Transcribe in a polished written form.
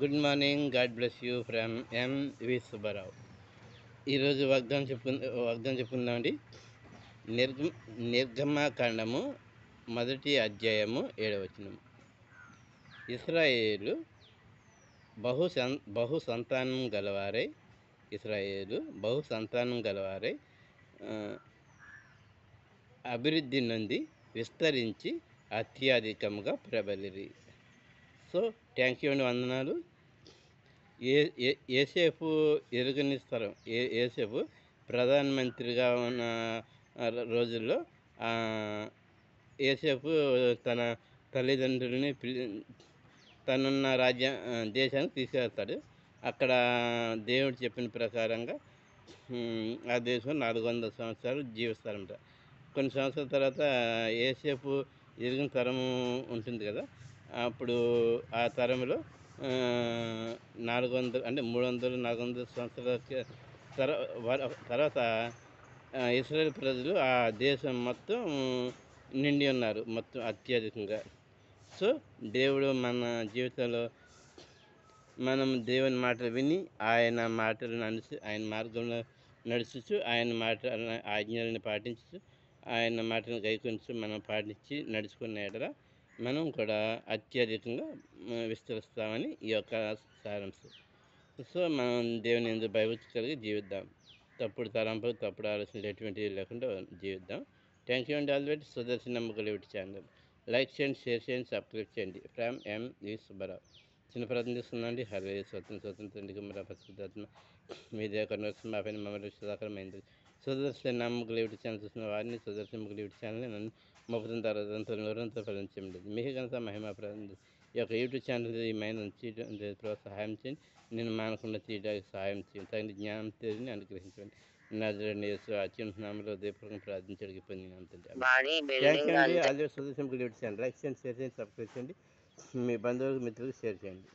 Good morning. God bless you from MV Subbarao. ఈరోజు వాగ్దానం చెప్పుకుందామండి. నిర్గమకాండము 1వ అధ్యాయము 7వ వచనము. ఇస్రాయేలు బహు సంతానం గలవారై ఆ, అభివృద్ధి నొంది విస్తరించి అత్యధికముగా ప్రబలిరి. సో థ్యాంక్ యూ అండి, వందనాలు. ఏసేపు ఎరుగని స్థలం. ఏసేపు ప్రధానమంత్రిగా ఉన్న రోజుల్లో ఏసేపు తన తల్లిదండ్రులని తనున్న దేశానికి తీసుకెళ్తాడు. అక్కడ దేవుడు చెప్పిన ప్రకారంగా ఆ దేశంలో 400 సంవత్సరాలు జీవిస్తారంట. కొన్ని సంవత్సరాల తర్వాత ఏసేపు ఎరిగిన తరం ఉంటుంది కదా, అప్పుడు ఆ తరంలో 400 అంటే 300-400 సంవత్సరాల తర్వాత ఇశ్రాయేల్ ప్రజలు ఆ దేశం మొత్తం నిండి ఉన్నారు, మొత్తం అత్యధికంగా. సో దేవుడు మన జీవితంలో మనం దేవుని మాటలు విని ఆయన మాటలను ఆయన మార్గంలో నడుచుచు, ఆయన ఆజ్ఞలను పాటించు, ఆయన మాటలను గైకొంచు మనం పాటించి నడుచుకున్న ఎడల మనం కూడా అత్యధికంగా విస్తరిస్తామని ఈ యొక్క సారాంశం. సో మనం దేవుని యందు భయభక్తి కలిగి జీవిద్దాం. తప్పుడు తలంపులు, తప్పుడు ఆలోచనలు ఎటువంటివి లేకుండా జీవిద్దాం. థ్యాంక్ యూ అండి. ఆల్ వెట్ సుదర్శన్ నమ్మకం యూట్యూబ్ ఛానల్ లైక్ చేయండి, షేర్ చేయండి, సబ్స్క్రైబ్ చేయండి. ఫ్రమ్ ఎంవి సుబ్బారావు. చిన్న ప్రార్థన చేస్తుందండి. హరే స్వతంత్ర పరిశుద్ధాత్మ మీదే కన్వర్షన్ మా పైన మమ్మల్ని సుధాకరమైంది. సుదర్శన్ నమ్మకం యూట్యూబ్ ఛానల్ చూసిన వారిని సుదర్శన్ నమ్మకం యూట్యూబ్ ఛానల్ని నన్ను 30 తర్వాత నూరంతో ఫలించండి. మీకు కనుక మహిమ ప్రార్థన ఈ యొక్క యూట్యూబ్ ఛానల్ ఈ మైన సహాయం చేయండి. నేను మానకుండా తీయడానికి సహాయం చేయండి. తగిన జ్ఞానం తెలియని అనుగ్రహించండి. నజరేయుడైన యేసు అత్యున్నత నామములో హృదయపూర్వకంగా ప్రార్థించడానికి పొందినంతండి. థ్యాంక్ యూ అండి. ఆల్రెడీ సుదర్శన్ నమ్మకం యూట్యూబ్ ఛానల్ లైక్ చేయండి, షేర్ చేయండి, సబ్స్క్రైబ్ చేయండి. మీ బంధువులకు, మిత్రులకు షేర్ చేయండి.